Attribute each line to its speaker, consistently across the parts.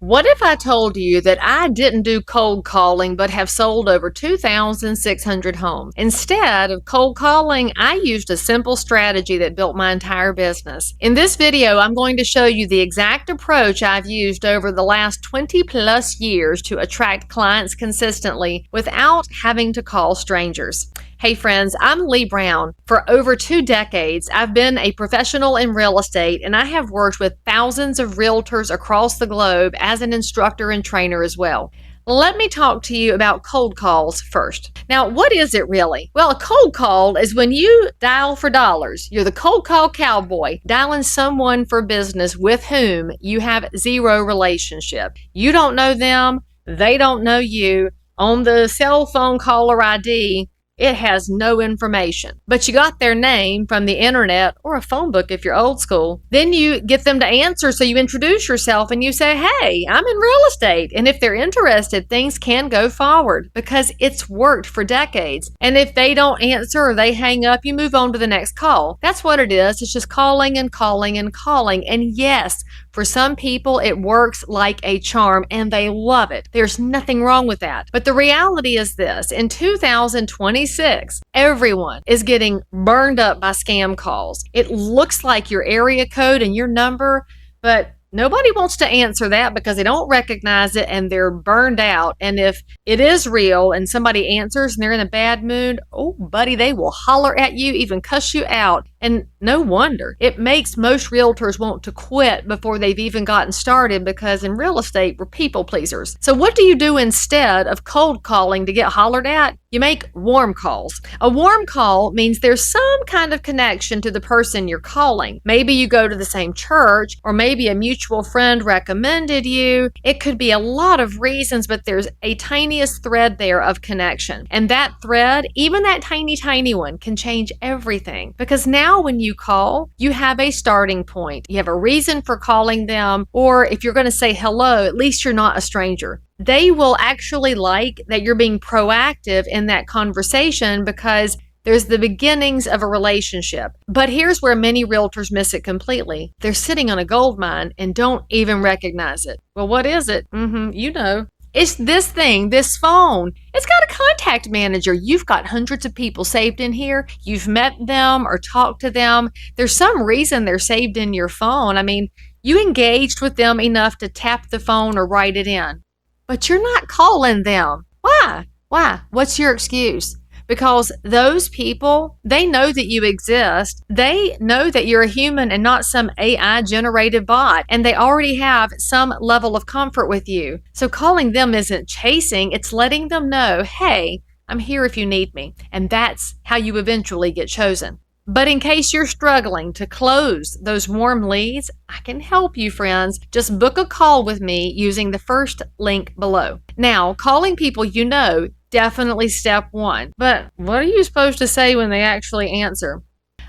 Speaker 1: What if I told you that I didn't do cold calling but have sold over 2,600 homes? Instead of cold calling, I used a simple strategy that built my entire business. In this video, I'm going to show you the exact approach I've used over the last 20 plus years to attract clients consistently without having to call strangers. Hey friends, I'm Lee Brown. For over 2 decades, I've been a professional in real estate, and I have worked with thousands of realtors across the globe as an instructor and trainer as well. Let me talk to you about cold calls first. Now, what is it really? Well, a cold call is when you dial for dollars. You're the cold call cowboy, dialing someone for business with whom you have zero relationship. You don't know them, they don't know you. On the cell phone caller ID, it has no information, but you got their name from the internet or a phone book if you're old school. Then you get them to answer, so you introduce yourself and you say, hey, I'm in real estate. And if they're interested, things can go forward because it's worked for decades. And if they don't answer or they hang up, you move on to the next call. That's what it is. It's just calling and calling and calling. And yes, for some people, it works like a charm and they love it. There's nothing wrong with that. But the reality is this: in 2026, everyone is getting burned up by scam calls. It looks like your area code and your number, but nobody wants to answer that because they don't recognize it and they're burned out. And if it is real and somebody answers and they're in a bad mood, oh, buddy, they will holler at you, even cuss you out. And no wonder. It makes most realtors want to quit before they've even gotten started because in real estate, we're people pleasers. So what do you do instead of cold calling to get hollered at? You make warm calls. A warm call means there's some kind of connection to the person you're calling. Maybe you go to the same church, or maybe a mutual friend recommended you. It could be a lot of reasons, but there's a tiniest thread there of connection. And that thread, even that tiny, tiny one, can change everything. Because now when you call, you have a starting point. You have a reason for calling them, or if you're going to say hello, at least you're not a stranger. They will actually like that you're being proactive in that conversation because there's the beginnings of a relationship. But here's where many realtors miss it completely. They're sitting on a gold mine and don't even recognize it. Well, what is it? You know. It's this thing, this phone. It's got a contact manager. You've got hundreds of people saved in here. You've met them or talked to them. There's some reason they're saved in your phone. I mean, you engaged with them enough to tap the phone or write it in. But you're not calling them. Why? What's your excuse? Because those people, they know that you exist. They know that you're a human and not some AI-generated bot. And they already have some level of comfort with you. So calling them isn't chasing. It's letting them know, hey, I'm here if you need me. And that's how you eventually get chosen. But in case you're struggling to close those warm leads, I can help you, friends. Just book a call with me using the first link below. Now, calling people you know, definitely step one. But what are you supposed to say when they actually answer?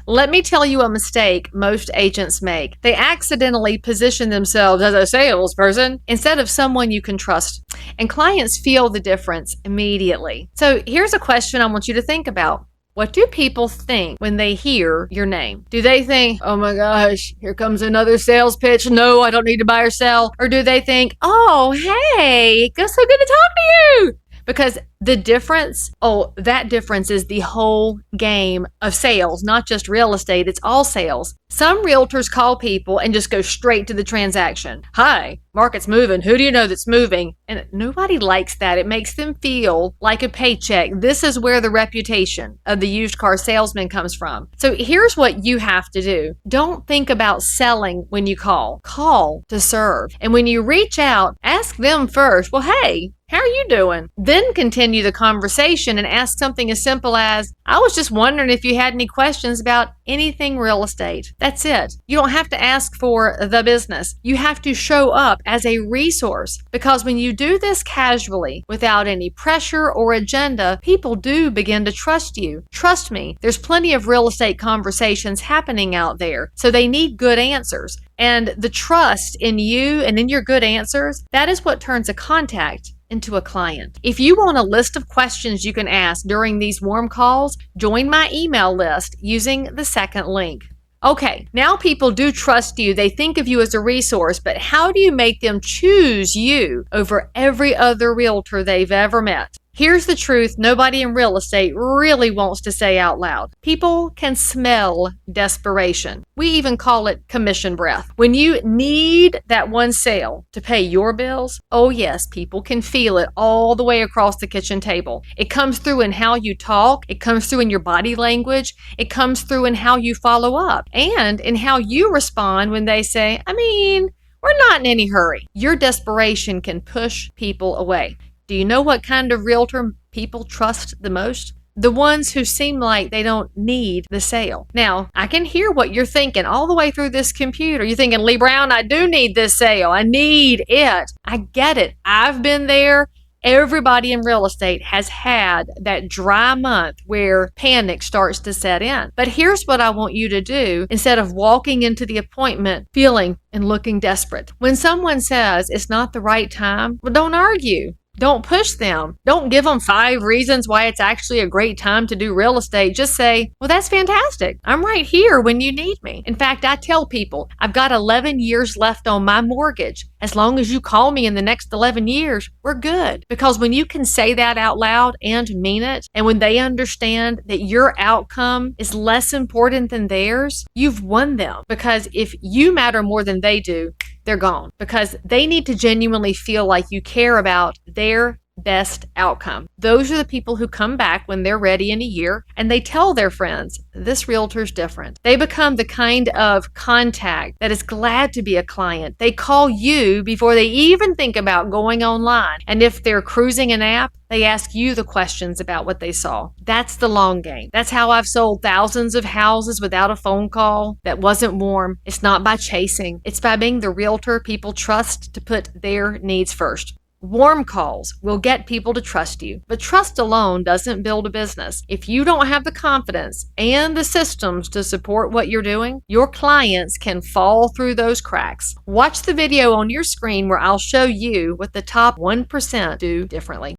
Speaker 1: Let me tell you a mistake most agents make. They accidentally position themselves as a salesperson instead of someone you can trust. And clients feel the difference immediately. So here's a question I want you to think about. What do people think when they hear your name? Do they think, oh my gosh, here comes another sales pitch. No, I don't need to buy or sell. Or do they think, oh, hey, it's so good to talk to you? Because the difference, that difference is the whole game of sales, not just real estate. It's all sales. Some realtors call people and just go straight to the transaction. Hi, market's moving. Who do you know that's moving? And nobody likes that. It makes them feel like a paycheck. This is where the reputation of the used car salesman comes from. So here's what you have to do. Don't think about selling when you call. Call to serve. And when you reach out, ask them first, well, hey, how are you doing? Then continue the conversation and ask something as simple as, I was just wondering if you had any questions about anything real estate. That's it. You don't have to ask for the business. You have to show up as a resource, because when you do this casually, without any pressure or agenda, people do begin to trust you. Trust me, there's plenty of real estate conversations happening out there, so they need good answers. And the trust in you and in your good answers, that is what turns a contact into a client. If you want a list of questions you can ask during these warm calls, join my email list using the second link. Okay, now people do trust you. They think of you as a resource, but how do you make them choose you over every other realtor they've ever met? Here's the truth nobody in real estate really wants to say out loud. People can smell desperation. We even call it commission breath. When you need that one sale to pay your bills, oh yes, people can feel it all the way across the kitchen table. It comes through in how you talk, it comes through in your body language, it comes through in how you follow up, and in how you respond when they say, we're not in any hurry. Your desperation can push people away. Do you know what kind of realtor people trust the most? The ones who seem like they don't need the sale. Now, I can hear what you're thinking all the way through this computer. You're thinking, Lee Brown, I do need this sale. I need it. I get it. I've been there. Everybody in real estate has had that dry month where panic starts to set in. But here's what I want you to do instead of walking into the appointment feeling and looking desperate. When someone says it's not the right time, well, don't argue. Don't push them. Don't give them 5 reasons why it's actually a great time to do real estate. Just say, well, that's fantastic. I'm right here when you need me. In fact, I tell people I've got 11 years left on my mortgage. As long as you call me in the next 11 years, we're good. Because when you can say that out loud and mean it, and when they understand that your outcome is less important than theirs, you've won them. Because if you matter more than they do, they're gone, because they need to genuinely feel like you care about their best outcome. Those are the people who come back when they're ready in a year and they tell their friends, this realtor's different. They become the kind of contact that is glad to be a client. They call you before they even think about going online. And if they're cruising an app, they ask you the questions about what they saw. That's the long game. That's how I've sold thousands of houses without a phone call that wasn't warm. It's not by chasing. It's by being the realtor people trust to put their needs first. Warm calls will get people to trust you, but trust alone doesn't build a business. If you don't have the confidence and the systems to support what you're doing, your clients can fall through those cracks. Watch the video on your screen where I'll show you what the top 1% do differently.